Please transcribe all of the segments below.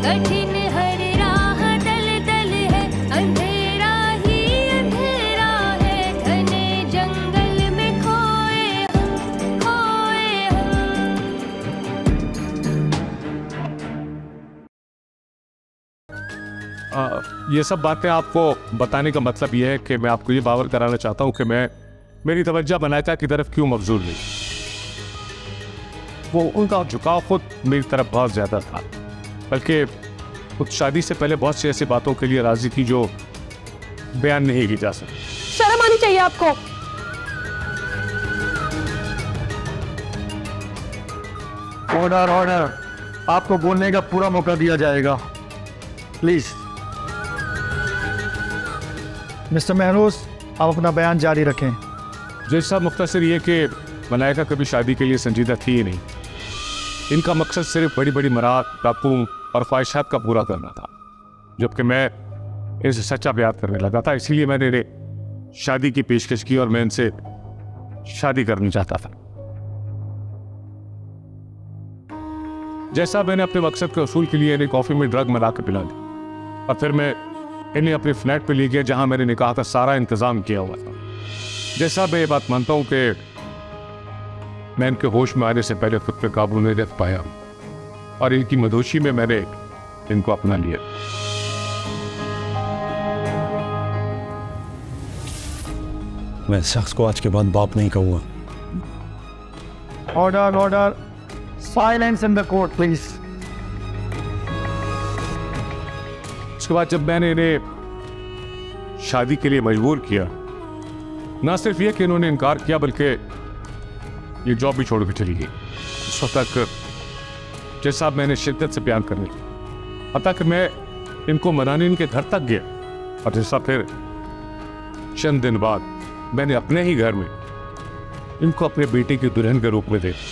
कठिन हर राह दल दल है, अंधेरा ही अंधेरा है, घने जंगल में खोए हम, खोए हम। ये सब बातें आपको बताने का मतलब ये है कि मैं आपको ये बावर कराना चाहता हूँ कि मेरी तवज्जो मलाइका की तरफ क्यों मबजूल नहीं। वो उनका झुकाव खुद मेरी तरफ बहुत ज़्यादा था, बल्कि खुद शादी से पहले बहुत सी ऐसी बातों के लिए राजी थी जो बयान नहीं की जा सकती। शर्म आनी चाहिए आपको। ऑर्डर ऑर्डर, आपको बोलने का पूरा मौका दिया जाएगा, प्लीज। मिस्टर महरोज, आप अपना बयान जारी रखें। जैसा मुख्तसर ये कि मलाइका कभी शादी के लिए संजीदा थी ही नहीं। इनका मकसद सिर्फ बड़ी बड़ी मराद, टापुओं और ख्वाहिशात का पूरा करना था, जबकि मैं इनसे सच्चा प्यार करने लगा था। इसलिए मैंने इन्हें शादी की पेशकश की और मैं इनसे शादी करना चाहता था। जैसा मैंने अपने मकसद के उसूल के लिए इन्हें कॉफ़ी में ड्रग मिला के पिला दी और फिर मैं इन्हें अपने फ्लैट पे ले गया जहां मैंने निकाह का सारा इंतज़ाम किया हुआ था। जैसा मैं ये बात मानता हूँ कि मैं इनके होश में आने से पहले खुद पे काबू नहीं रख पाया और इनकी मदोशी में मैंने इनको अपना लिया। मैं इस शख्स को आज के बाद बाप नहीं कहूँगा। Order order, silence in the court please. उसके बाद जब मैंने इन्हें शादी के लिए मजबूर किया, ना सिर्फ ये कि इन्होंने इनकार किया बल्कि ये जॉब भी छोड़ के चली गई। उस वक्त तक जैसा मैंने शिद्दत से प्यार करने की, हत्ता कि मैं इनको मनाने इनके घर तक गया और जैसा फिर चंद दिन बाद मैंने अपने ही घर में इनको अपने बेटे की दुल्हन के रूप में देखा।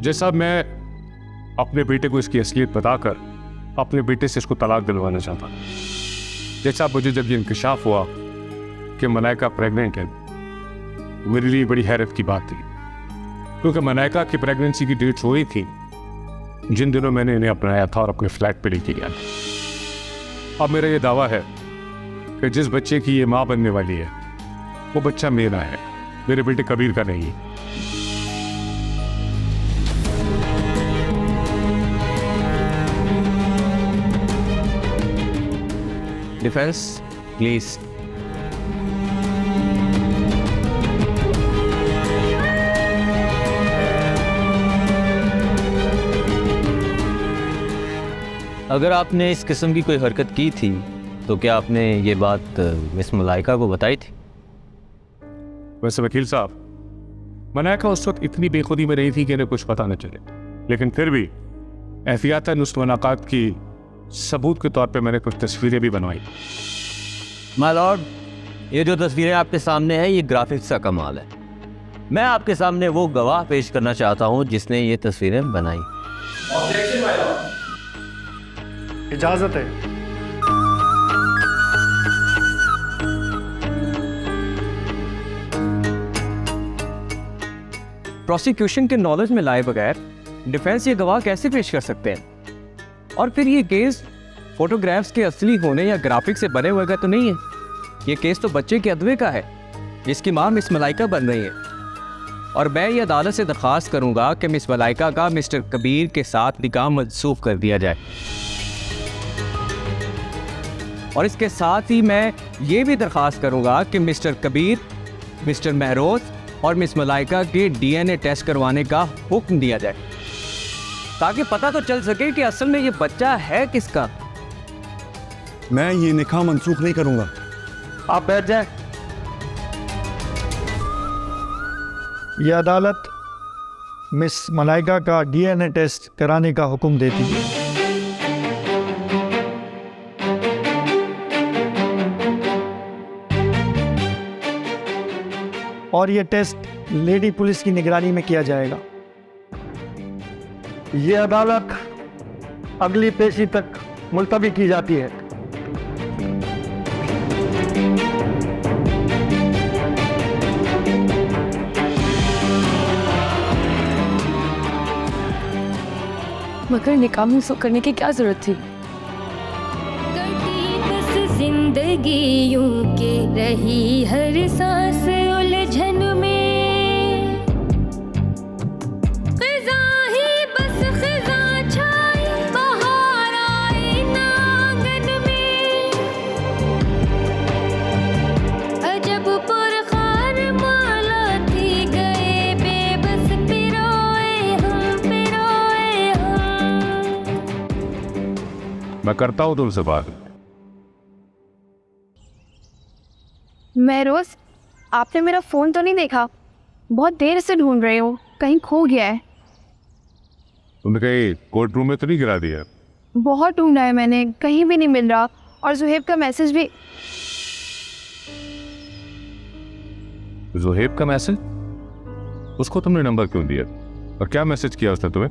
जैसा मैं अपने बेटे को इसकी असलियत बताकर अपने बेटे से इसको तलाक दिलवाना चाहता, जैसा मुझे जब ये इंकशाफ हुआ कि मलाइका प्रेग्नेंट है, मेरे लिए बड़ी हैरत की बात थी, क्योंकि मलाइका की प्रेगनेंसी की डेट हुई थी जिन दिनों मैंने इन्हें अपनाया था और अपने फ्लैट पे लेके गया। अब मेरा ये दावा है कि जिस बच्चे की ये माँ बनने वाली है वो बच्चा मेरा है, मेरे बेटे कबीर का नहीं। Defence please. अगर आपने इस किस्म की कोई हरकत की थी तो क्या आपने ये बात मिस मलाइका को बताई थी? वैसे वकील साहब, मलाइका उस वक्त इतनी बेखुदी में रही थी कि इन्हें कुछ पता न चले, लेकिन फिर भी एहतियातन उस मुलाकात की सबूत के तौर पे मैंने कुछ तस्वीरें भी बनवाई। माय लॉर्ड, ये जो तस्वीरें आपके सामने है ये ग्राफिक्स का कमाल है। मैं आपके सामने वो गवाह पेश करना चाहता हूँ जिसने ये तस्वीरें बनाई। Objection my Lord. इजाजत है। प्रोसिक्यूशन के नॉलेज में लाए बगैर डिफेंस ये गवाह कैसे पेश कर सकते हैं? और फिर ये केस फोटोग्राफ्स के असली होने या ग्राफिक से बने हुए का तो नहीं है। ये केस तो बच्चे के अदवे का है जिसकी मां मिस मलाइका बन रही है, और मैं ये अदालत से दरख्वास्त करूंगा कि मिस मलाइका का मिस्टर कबीर के साथ निकाह मंसूख कर दिया जाए। और इसके साथ ही मैं ये भी दरख्वास्त करूंगा कि मिस्टर कबीर, मिस्टर महरोज और मिस मलाइका के DNA टेस्ट करवाने का हुक्म दिया जाए ताकि पता तो चल सके कि असल में ये बच्चा है किसका। मैं ये निकाह मंसूख नहीं करूंगा। आप बैठ जाए। यह अदालत मिस मलाइका का DNA टेस्ट कराने का हुक्म देती है। और यह टेस्ट लेडी पुलिस की निगरानी में किया जाएगा। यह अदालत अगली पेशी तक मुलतवी की जाती है। मगर निकाह में करने की क्या जरूरत थी? कटी बस जिंदगी यूं के रही हर सांस उलझन में, खिज़ा ही बस खिज़ा छाई बहार आई ना आंगन में, अजब पुरखार माला थी गए बेबस पिरोए हम। मैं करता हूँ तुमसे बात। महरोज, आपने मेरा फ़ोन तो नहीं देखा? बहुत देर से ढूंढ रही हूँ, कहीं खो गया है। तुमने कहीं कोर्ट रूम में तो नहीं गिरा दिया? बहुत ढूंढा है मैंने, कहीं भी नहीं मिल रहा। और जुहेब का मैसेज भी। जुहेब का मैसेज? उसको तुमने नंबर क्यों दिया और क्या मैसेज किया उसने तुम्हें?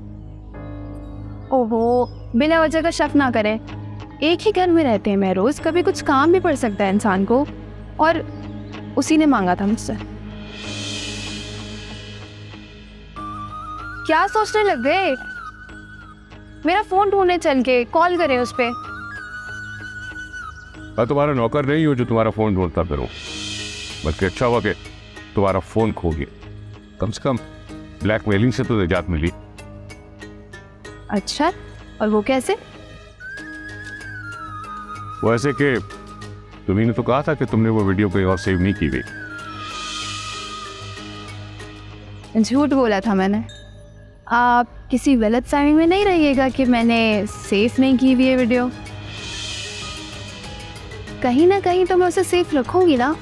ओहो, बिना वजह का शक ना करें। एक ही घर में रहते हैं महरोज, कभी कुछ काम भी पड़ सकता है इंसान को। और उसी ने मांगा था मुझसे। क्या सोचने लग गए? मेरा फोन ढूंढने चल के कॉल करें उस पे। मैं तुम्हारा नौकर नहीं हूँ जो तुम्हारा फोन ढूंढता फिरूं, बल्कि अच्छा हुआ कि तुम्हारा फोन खो गया। कम से कम ब्लैकमेलिंग से तो निजात मिली। अच्छा, और वो कैसे? वो ऐसे कि तुम्ही ने तो कहा था कि तुमने वो वीडियो कहीं और सेव नहीं की हुई। झूठ बोला था मैंने। आप किसी गलत फहमी में नहीं रहिएगा कि मैंने सेफ नहीं की हुई है वीडियो। कहीं ना कहीं तो मैं उसे सेफ रखूंगी ना।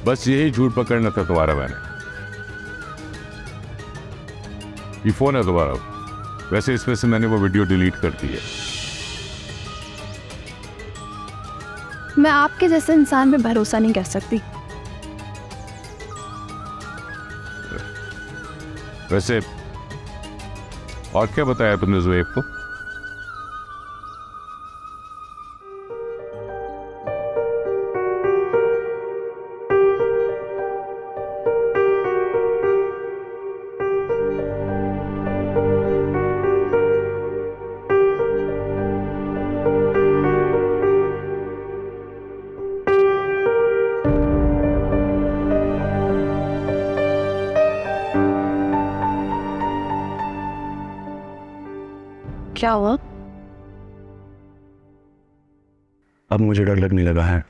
बस यही झूठ पकड़ना था तुम्हारा। मैंने ये फोन है तुम्हारा, वैसे इसमें से मैंने वो वीडियो डिलीट कर दी है। मैं आपके जैसे इंसान पे भरोसा नहीं कर सकती। वैसे और क्या बताया तुमने जुएब को? क्या हुआ? अब मुझे डर लगने लगा है।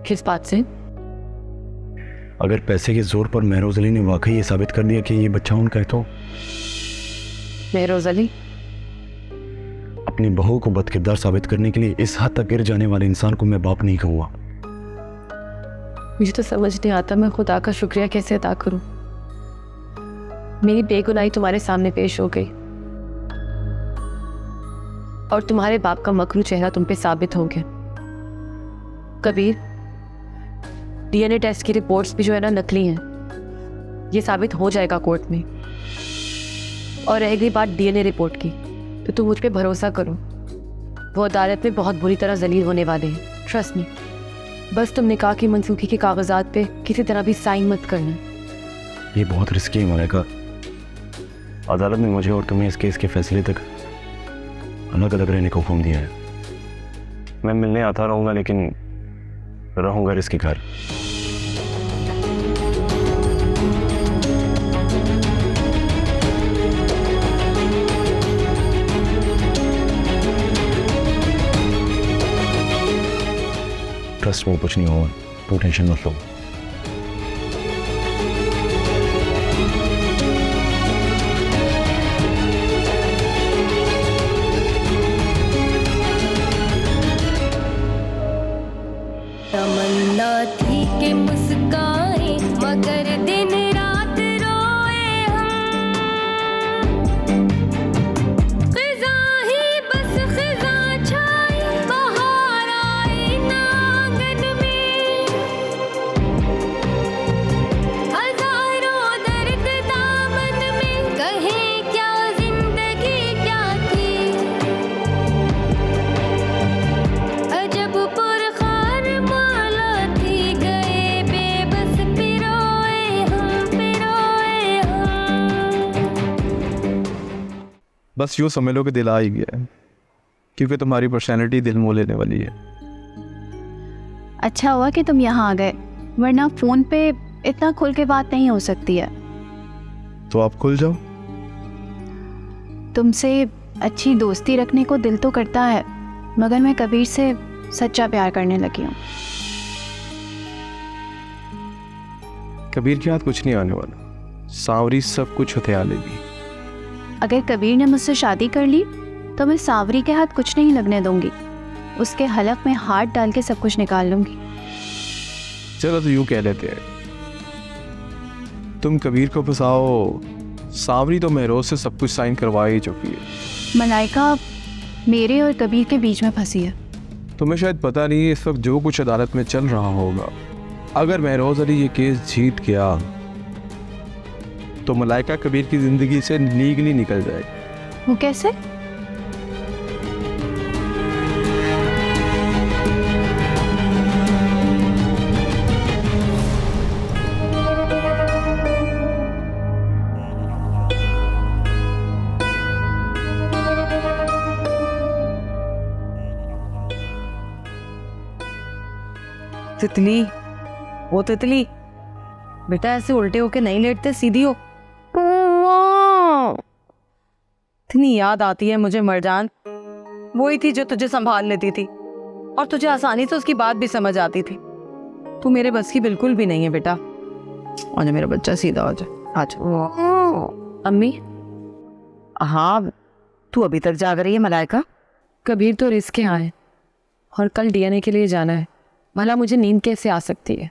किस बात से? अगर पैसे के जोर पर महरोज अली ने वाकई ये साबित कर दिया कि ये बच्चा उनका है, तो महरोज अली अपनी बहू को बदकिरदार साबित करने के लिए इस हद तक गिर जाने वाले इंसान को मैं बाप नहीं कहूँगा। मुझे तो समझ नहीं आता मैं खुदा का शुक्रिया कैसे अदा करूं। मेरी बेगुनाही तुम्हारे सामने पेश हो गई और तुम्हारे बाप का मकरू चेहरा तुम पे साबित हो गया। कबीर, डीएनए टेस्ट की रिपोर्ट्स भी जो है ना नकली हैं। ये साबित हो जाएगा कोर्ट में। और रह गई बात डीएनए रिपोर्ट की, तो तुम मुझ पे भरोसा करो, वो अदालत में बहुत बुरी तरह जलील होने वाले हैं। Trust me. बस तुम निकाह की मंसूखी के कागजात पे किसी तरह भी साइन मत करना। ये बहुत रिस्की है मलाइका। अदालत ने मुझे और तुम्हें इस केस के फैसले तक अलग अलग रहने का हुक्म दिया है। मैं मिलने आता रहूंगा, लेकिन रहूंगा इसके घर। ट्रस्ट में कुछ नहीं होगा, तू टेंशन मत लो। तमन्ना थी कि मुस्काए मगर दिन रात रोए हम, खिज़ा ही बस खिज़ा छाई बहार आई ना आंगन में, बस यूँ समझ लो कि दिल आ ही गया है, क्योंकि तुम्हारी पर्सनैलिटी दिल मोह लेने वाली है। अच्छा हुआ कि तुम यहाँ आ गए, वरना फ़ोन पे इतना खुल के बात नहीं हो सकती है। तो आप खुल जाओ। तुमसे अच्छी दोस्ती रखने को दिल तो करता है, मगर मैं कबीर से सच्चा प्यार करने लगी हूँ। कबीर के हाथ कुछ नहीं आने वाला, सांवरी सब कुछ हथिया लेगी। अगर कबीर ने मुझसे शादी कर ली तो मैं सांवरी के हाथ कुछ नहीं लगने दूंगी, उसके हलक में हाथ डाल के सब कुछ निकाल लूंगी। चलो तो यूँ कह लेते हैं, तुम कबीर को फंसाओ, सांवरी तो महरोज से सब कुछ साइन करवा ही चुकी है। मलाइका मेरे और कबीर के बीच में फंसी है। तुम्हें शायद पता नहीं इस वक्त जो कुछ अदालत में चल रहा होगा। अगर महरोज अली ये केस जीत गया तो मलाइका कबीर की ज़िंदगी से लीगली निकल जाएगी। वो कैसे? तितली, वो तितली, बेटा ऐसे उल्टे होके नहीं लेटते, सीधी हो। इतनी याद आती है मुझे मरजान, वही थी जो तुझे संभाल लेती थी और तुझे आसानी से उसकी बात भी समझ आती थी। तू मेरे बस की बिल्कुल भी नहीं है बेटा। आजा मेरा बच्चा, सीधा हो जा, आजा। अम्मी, हाँ तू अभी तक जाग रही है मलाइका? कबीर तो रिस्क के यहाँ है और कल डीएनए के लिए जाना है, भला मुझे नींद कैसे आ सकती है?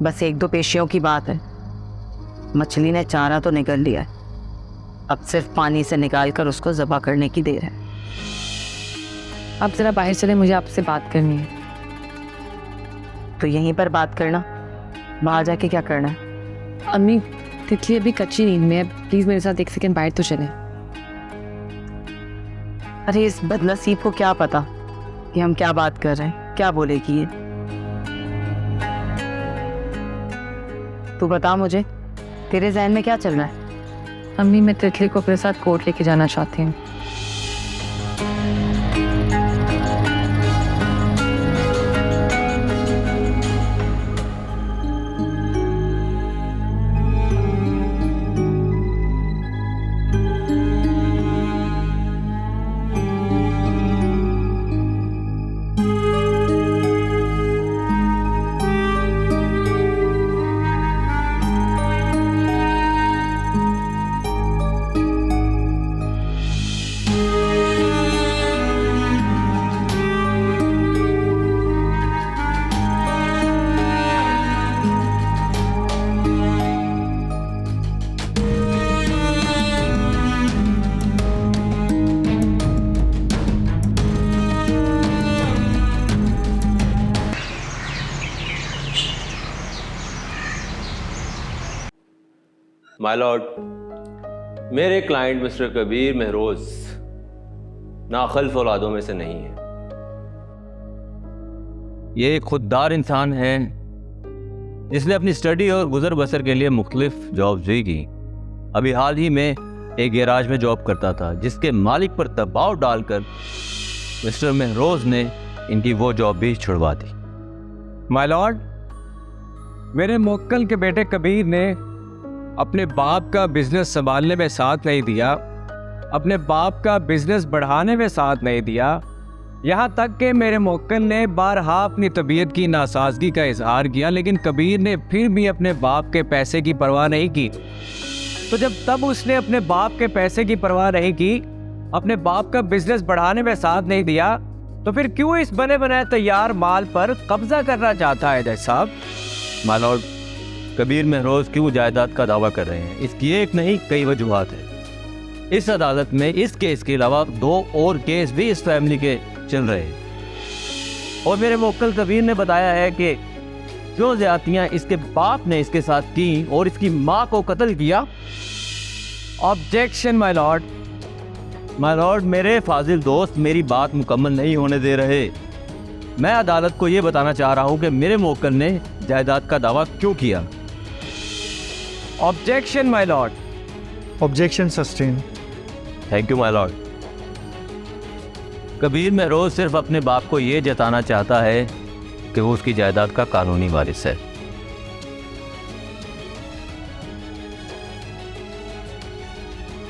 बस 1-2 पेशियों की बात है। मछली ने चारा तो निकल लिया है, अब सिर्फ पानी से निकाल कर उसको ज़बा करने की देर है। आप जरा बाहर चले, मुझे आपसे बात करनी है। तो यहीं पर बात करना, बाहर जाके क्या करना है? अम्मी, तितली अभी कच्ची नींद में है, प्लीज मेरे साथ 1 सेकंड बाहर तो चले। अरे इस बदनसीब को क्या पता कि हम क्या बात कर रहे हैं, क्या बोलेगी ये। तू बता मुझे, तेरे ज़हन में क्या चल रहा है? अम्मी, मैं तितली को अपने साथ कोर्ट लेके जाना चाहती हूँ। माय लॉर्ड, मेरे क्लाइंट मिस्टर कबीर महरोज नाखल्फ औलादों में से नहीं है। ये एक खुददार इंसान है जिसने अपनी स्टडी और गुजर बसर के लिए मुख्तलिफ जॉब्स भी की। अभी हाल ही में एक गैराज में जॉब करता था, जिसके मालिक पर दबाव डालकर मिस्टर महरोज ने इनकी वो जॉब भी छुड़वा दी। माय लॉर्ड, मेरे मुक्कल के बेटे कबीर ने अपने बाप का बिजनेस संभालने में साथ नहीं दिया, अपने बाप का बिजनेस बढ़ाने में साथ नहीं दिया, यहाँ तक कि मेरे मुक्कल ने बारहा अपनी तबीयत की नासाजगी का इजहार किया, लेकिन कबीर ने फिर भी अपने बाप के पैसे की परवाह नहीं की। तो जब तब उसने अपने बाप के पैसे की परवाह नहीं की, अपने बाप का बिजनेस बढ़ाने में साथ नहीं दिया, तो फिर क्यों इस बने बनाए तैयार माल पर कब्जा करना चाहता है जज साहब? माय लॉर्ड, कबीर महरोज क्यों जायदाद का दावा कर रहे हैं, इसकी एक नहीं कई वजूहात है। इस अदालत में इस केस के अलावा 2 और केस भी इस फैमिली के चल रहे हैं और मेरे मुक्कल कबीर ने बताया है कि जो ज्यादतियां इसके बाप ने इसके साथ की और इसकी माँ को कत्ल किया। Objection my Lord. My Lord, मेरे फाजिल दोस्त मेरी बात मुकम्मल नहीं होने दे रहे। मैं अदालत को यह बताना चाह रहा हूं कि मेरे मुक्कल ने जायदाद का दावा क्यों किया। Objection my lord. Objection sustain. Thank you my lord. Kabir Mehroz सिर्फ अपने बाप को ये जताना चाहता है कि वो उसकी जायदाद का कानूनी वारिस है।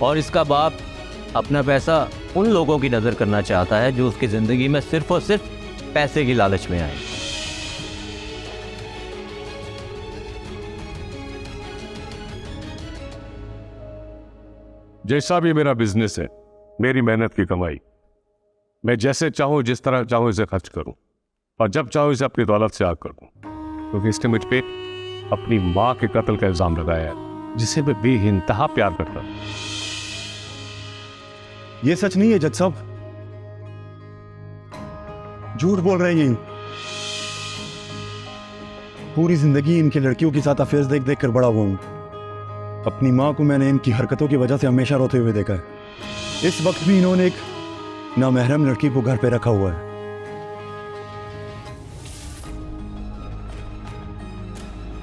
और इसका बाप अपना पैसा उन लोगों की नज़र करना चाहता है जो उसकी ज़िंदगी में सिर्फ और सिर्फ पैसे की लालच में आए। जैसा भी मेरा बिजनेस है, मेरी मेहनत की कमाई, मैं जैसे चाहूं जिस तरह चाहूं इसे खर्च करूं और जब चाहूं इसे अपनी दौलत से आग कर दूं, क्योंकि इसने मुझ पे अपनी मां के कत्ल का इल्जाम लगाया है जिसे मैं बेइंतहा प्यार करता हूं। ये सच नहीं है जज साहब, झूठ बोल रहे हैं ये। पूरी जिंदगी इनकी लड़कियों के साथ अफेयर्स देख देख कर बड़ा हुआ हूं। अपनी मां को मैंने इनकी हरकतों की वजह से हमेशा रोते हुए देखा है। इस वक्त भी इन्होंने एक नामहरम लड़की को घर पे रखा हुआ है।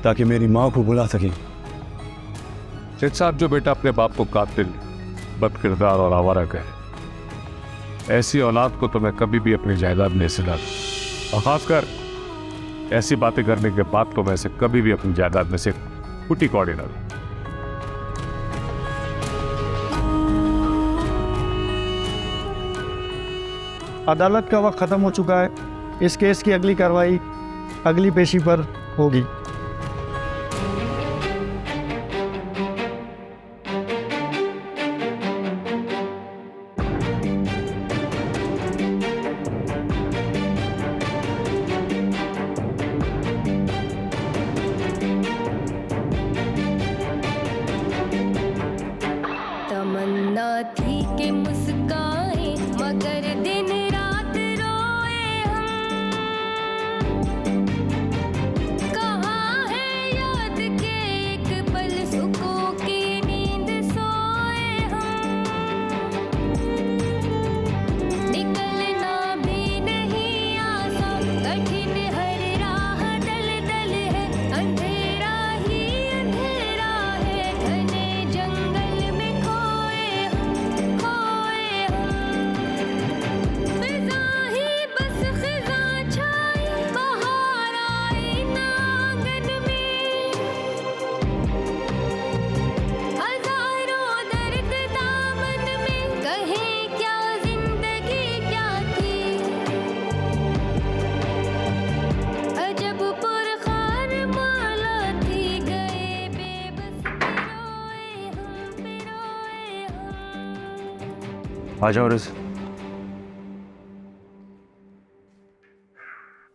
ताकि मेरी मां को बुला सके। जज साहब, जो बेटा अपने बाप को कातिल, बदकिरदार और आवारा कहे, ऐसी औलाद को तो मैं कभी भी अपनी जायदाद में से डाल, और खासकर ऐसी बातें करने के बाद तो मैं इसे कभी भी अपनी जायदाद में से कुटी कौड़ी न दूं। अदालत का वक्त ख़त्म हो चुका है। इस केस की अगली कार्रवाई अगली पेशी पर होगी। तमन्ना थी कि मुस्काए मगर दिन रात रोए हम। कहाँ है याद के एक पल सुकून की नींद सोए हम। निकलना भी नहीं आसान, कठिन हर राह दल दल है। अंधेरा ही अंधेरा है, घने जंगल में खोए हम, खोए हम। फिजा ही बस फिजा छाई, बहार आई ना आंगन में। हजारों दर्द दामन में, कहें क्या जिंदगी क्या थी। अजब पुरखार माला थी, गए बेबस पिरोए हम, पिरोए हम। आ जाओ रिज।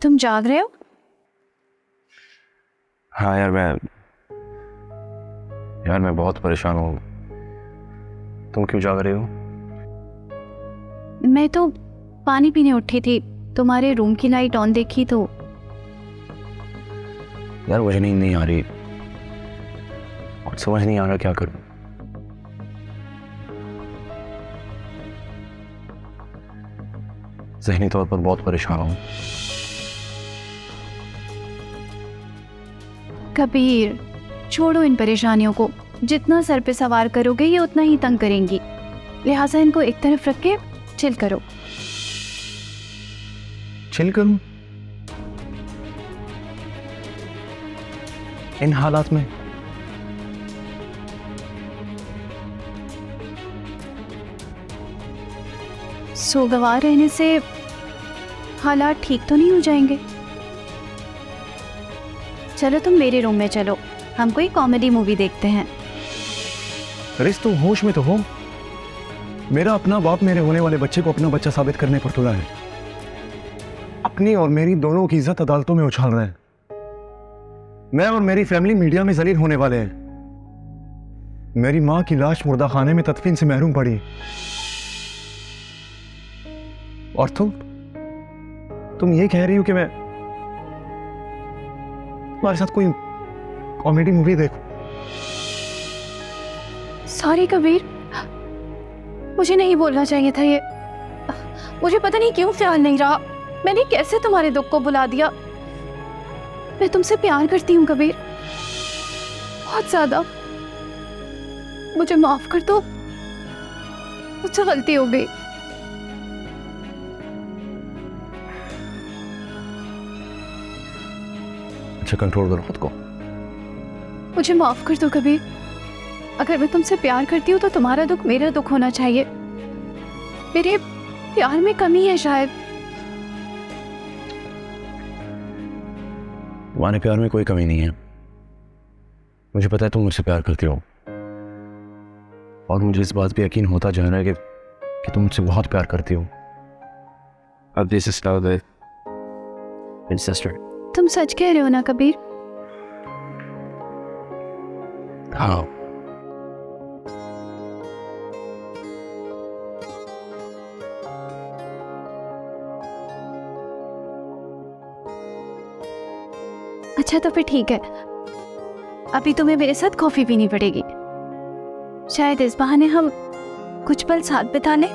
तुम जाग रहे हो? हाँ यार, मैं बहुत परेशान हूँ। तुम क्यों जाग रहे हो? मैं तो पानी पीने उठी थी, तुम्हारे रूम की लाइट ऑन देखी तो। यार मुझे नींद नहीं आ रही और समझ नहीं आ रहा क्या करूं। ज़हनी तौर पर बहुत परेशान हूं। कबीर, छोड़ो इन परेशानियों को। जितना सर पे सवार करोगे ये उतना ही तंग करेंगी, लिहाजा इनको एक तरफ रख के चिल करो। चिल करूं इन हालात में? सोगवार रहने से हालात ठीक तो नहीं हो जाएंगे? चलो तुम मेरे रूम में चलो, हम कोई कॉमेडी मूवी देखते हैं। रिस, तुम होश में तो हो? मेरा अपना बाप मेरे होने वाले बच्चे को अपना बच्चा साबित करने पर तुला है। अपनी और मेरी दोनों की इज्जत अदालतों में उछाल रहे हैं। मैं और मेरी फैमिली मीडिया में जलील होने वाले हैं। मेरी मां की लाश मुर्दा खाने में तदफीन से महरूम पड़ी। और तुम ये कह रही हो कि मैं तुम्हारे साथ कोई कॉमेडी मूवी देखूं? सॉरी कबीर, मुझे नहीं बोलना चाहिए था ये। मुझे पता नहीं क्यों ख्याल नहीं रहा, मैंने कैसे तुम्हारे दुख को बुला दिया। मैं तुमसे प्यार करती हूँ कबीर, बहुत ज्यादा। मुझे माफ कर दो। मुझसे गलती हो गई। अच्छा कंट्रोल करो खुद को। मुझे माफ कर दो कबीर। अगर मैं तुमसे प्यार करती हूँ तो तुम्हारा दुख मेरा दुख होना चाहिए। मेरे प्यार में कमी है शायद। तुम्हारे प्यार में कोई कमी नहीं है। मुझे पता है तुम मुझसे प्यार करती हो, और मुझे इस बात पे यकीन होता जा रहा है कि तुम मुझसे बहुत प्यार करती हो। अब this is now the sister. तुम सच कह रहे हो ना कबीर? हाँ। अच्छा तो फिर ठीक है, अभी तुम्हें मेरे साथ कॉफी पीनी पड़ेगी। शायद इस बहाने हम कुछ पल साथ बिता लें।